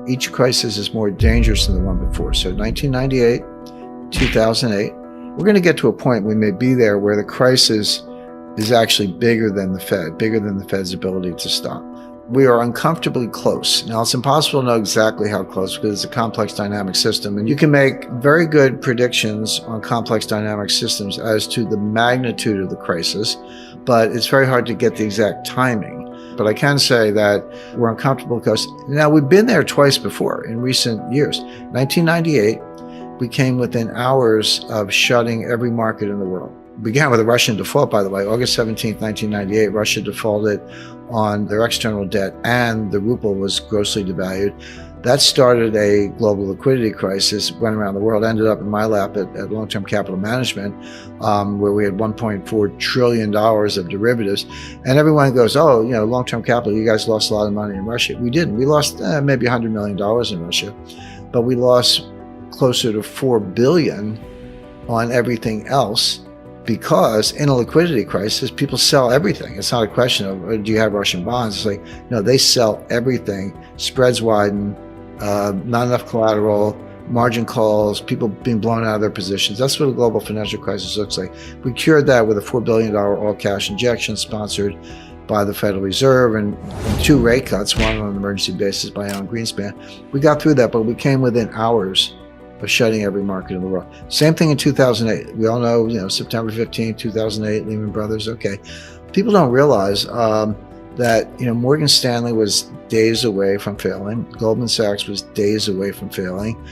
Each crisis is more dangerous than the one before. So 1998, 2008, we're going to get to a point we may be there where the crisis is actually bigger than the Fed, bigger than the Fed's ability to stop. We are uncomfortably close. Now, it's impossible to know exactly how close because it's a complex dynamic system. And you can make very good predictions on complex dynamic systems as to the magnitude of the crisis, but it's very hard to get the exact timing. But I can say that we're uncomfortable because now we've been there twice before in recent years. 1998, we came within hours of shutting every market in the world. It began with a Russian default, by the way. August 17th, 1998, Russia defaulted on their external debt and the ruble was grossly devalued. That started a global liquidity crisis, went around the world, ended up in my lap at Long-Term Capital Management, where we had $1.4 trillion of derivatives. And everyone goes, oh, long-term capital, you guys lost a lot of money in Russia. We didn't. We lost maybe $100 million in Russia, but we lost closer to $4 billion on everything else. Because in a liquidity crisis, people sell everything. It's not a question of, do you have Russian bonds? It's like, no, they sell everything. Spreads widen, not enough collateral, margin calls, people being blown out of their positions. That's what a global financial crisis looks like. We cured that with a $4 billion all-cash injection sponsored by the Federal Reserve and 2 rate cuts, one on an emergency basis by Alan Greenspan. We got through that, but we came within hours of shutting every market in the world. Same thing in 2008. We all know, September 15, 2008, Lehman Brothers. Okay. People don't realize that, Morgan Stanley was days away from failing. Goldman Sachs was days away from failing.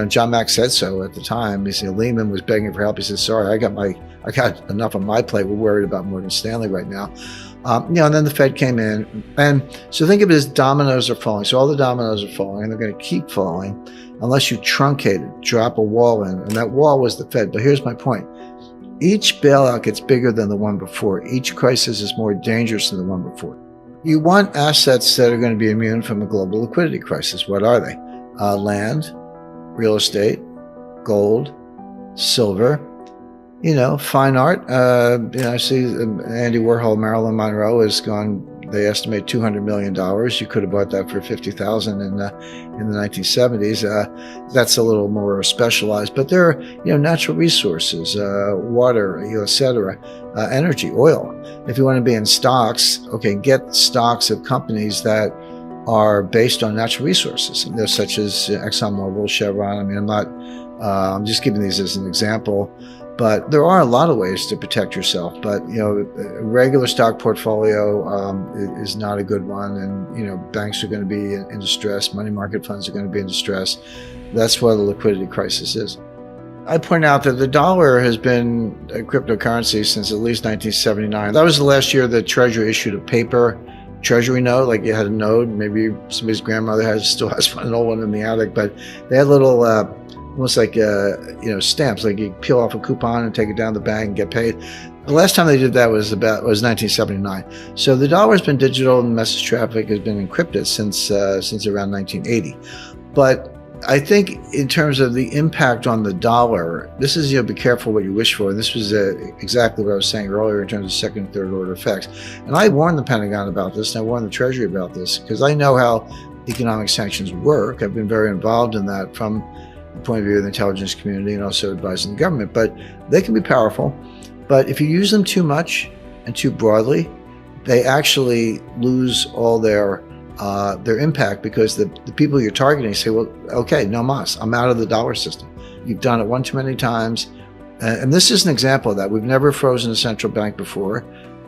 John Mack said so at the time. He said, Lehman was begging for help. He said, sorry, I got enough on my plate. We're worried about Morgan Stanley right now. And then the Fed came in. And so think of it as dominoes are falling. So all the dominoes are falling and they're going to keep falling unless you truncate it, drop a wall in. And that wall was the Fed. But here's my point. Each bailout gets bigger than the one before. Each crisis is more dangerous than the one before. You want assets that are going to be immune from a global liquidity crisis. What are they? Land, real estate, gold, silver, fine art. I see Andy Warhol, Marilyn Monroe has gone, they estimate $200 million. You could have bought that for $50,000 in the 1970s. That's a little more specialized, but there are, natural resources, water, et cetera, energy, oil. If you want to be in stocks, okay, get stocks of companies that are based on natural resources. They're such as ExxonMobil, Chevron. I'm just giving these as an example. But there are a lot of ways to protect yourself. But, a regular stock portfolio is not a good one. And, banks are going to be in distress. Money market funds are going to be in distress. That's what a liquidity crisis is. I point out that the dollar has been a cryptocurrency since at least 1979. That was the last year the Treasury issued a paper Treasury note, like you had a note. Maybe somebody's grandmother still has an old one in the attic. But they had little... almost like, stamps, like you peel off a coupon and take it down to the bank and get paid. The last time they did that was 1979. So the dollar's been digital and message traffic has been encrypted since around 1980. But I think in terms of the impact on the dollar, this is, be careful what you wish for. And this was exactly what I was saying earlier in terms of second and third order effects. And I warned the Pentagon about this and I warned the Treasury about this because I know how economic sanctions work. I've been very involved in that from the point of view of the intelligence community and also advising the government, but they can be powerful. But if you use them too much and too broadly, they actually lose all their impact because the people you're targeting say, well, okay, no mas, I'm out of the dollar system. You've done it one too many times. And this is an example of that. We've never frozen a central bank before.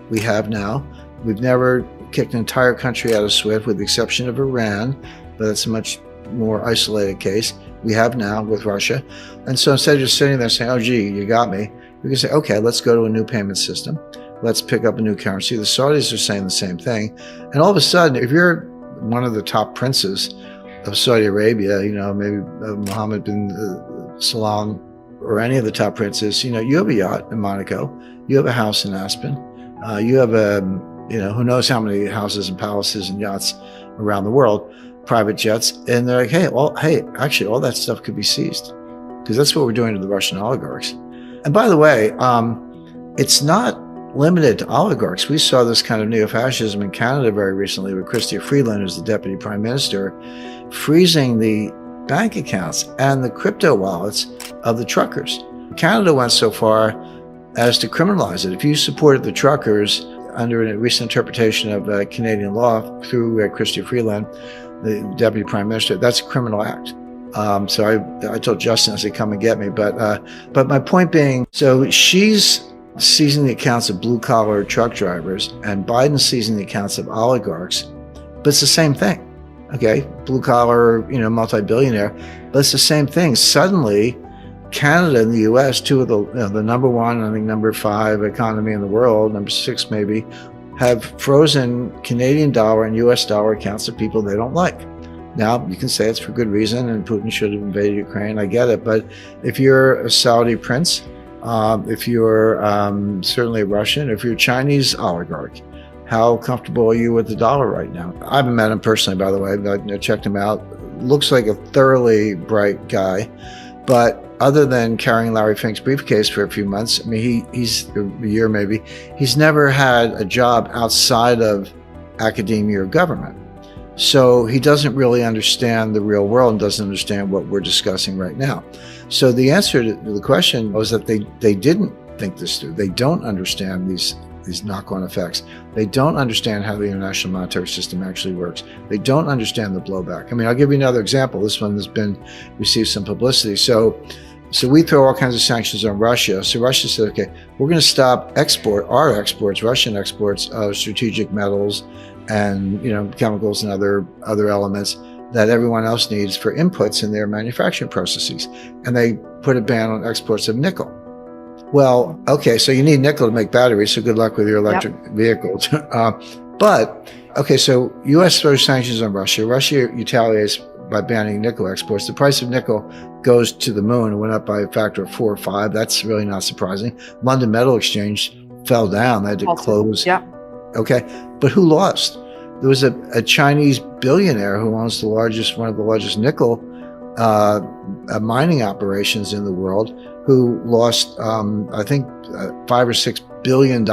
We have now. We've never kicked an entire country out of SWIFT with the exception of Iran, but that's a much more isolated case. We have now with Russia. And so instead of just sitting there saying, oh, gee, you got me, we can say, okay, let's go to a new payment system. Let's pick up a new currency. The Saudis are saying the same thing. And all of a sudden, if you're one of the top princes of Saudi Arabia, maybe Mohammed bin Salman or any of the top princes, you have a yacht in Monaco, you have a house in Aspen, you have who knows how many houses and palaces and yachts around the world, private jets, and they're like, actually, all that stuff could be seized because that's what we're doing to the Russian oligarchs. And by the way, it's not limited to oligarchs. We saw this kind of neo-fascism in Canada very recently with Chrystia Freeland, who's the deputy prime minister, freezing the bank accounts and the crypto wallets of the truckers. Canada went so far as to criminalize it. If you supported the truckers under a recent interpretation of Canadian law through Chrystia Freeland, the deputy prime minister, that's a criminal act. So I told Justin, I said, come and get me. But my point being, so she's seizing the accounts of blue-collar truck drivers, and Biden's seizing the accounts of oligarchs, but it's the same thing. Okay, blue-collar, multi-billionaire, but it's the same thing. Suddenly, Canada and the U.S., two of the number one, I think number 5 economy in the world, number 6 maybe, have frozen Canadian dollar and U.S. dollar accounts of people they don't like. Now, you can say it's for good reason, and Putin should have invaded Ukraine. I get it, but if you're a Saudi prince, if you're certainly a Russian, if you're a Chinese oligarch, how comfortable are you with the dollar right now? I haven't met him personally, by the way. I checked him out. Looks like a thoroughly bright guy, but other than carrying Larry Fink's briefcase for a few months, I mean, he's a year maybe, he's never had a job outside of academia or government. So he doesn't really understand the real world and doesn't understand what we're discussing right now. So the answer to the question was that they didn't think this through. They don't understand these knock-on effects. They don't understand how the international monetary system actually works. They don't understand the blowback. I mean, I'll give you another example. This one has received some publicity. So we throw all kinds of sanctions on Russia. So Russia said, okay, we're going to stop our exports, Russian exports of strategic metals and chemicals and other elements that everyone else needs for inputs in their manufacturing processes. And they put a ban on exports of nickel. Well, okay, so you need nickel to make batteries, so good luck with your electric vehicles. But, okay, so U.S. throws sanctions on Russia. Russia retaliates by banning nickel exports. The price of nickel goes to the moon. It went up by a factor of 4 or 5. That's really not surprising. London Metal Exchange fell down. They had to close. Yeah. Okay, but who lost? There was a Chinese billionaire who owns one of the largest nickel mining operations in the world, who lost, I think, $5 or $6 billion.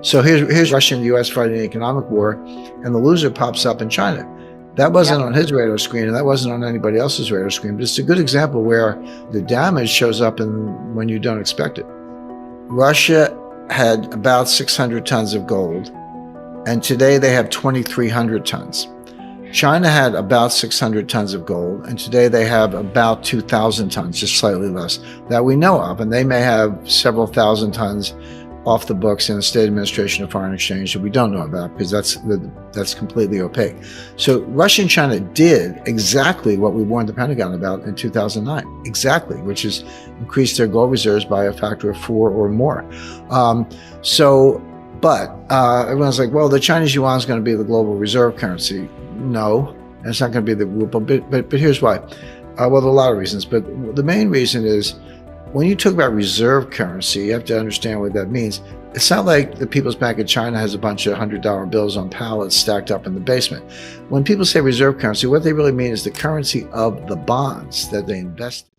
So here's Russia and the U.S. fighting an economic war, and the loser pops up in China. That wasn't on his radar screen, and that wasn't on anybody else's radar screen. But it's a good example where the damage shows up when you don't expect it. Russia had about 600 tons of gold, and today they have 2,300 tons. China had about 600 tons of gold, and today they have about 2,000 tons, just slightly less, that we know of. And they may have several thousand tons off the books in the State Administration of Foreign Exchange that we don't know about, because that's completely opaque. So Russia and China did exactly what we warned the Pentagon about in 2009, exactly, which is increase their gold reserves by a factor of 4 or more. But everyone's like, well, the Chinese yuan is going to be the global reserve currency. No, it's not going to be the ruble. But here's why. Well, there are a lot of reasons, but the main reason is when you talk about reserve currency, you have to understand what that means. It's not like the People's Bank of China has a bunch of $100 bills on pallets stacked up in the basement. When people say reserve currency, what they really mean is the currency of the bonds that they invest in.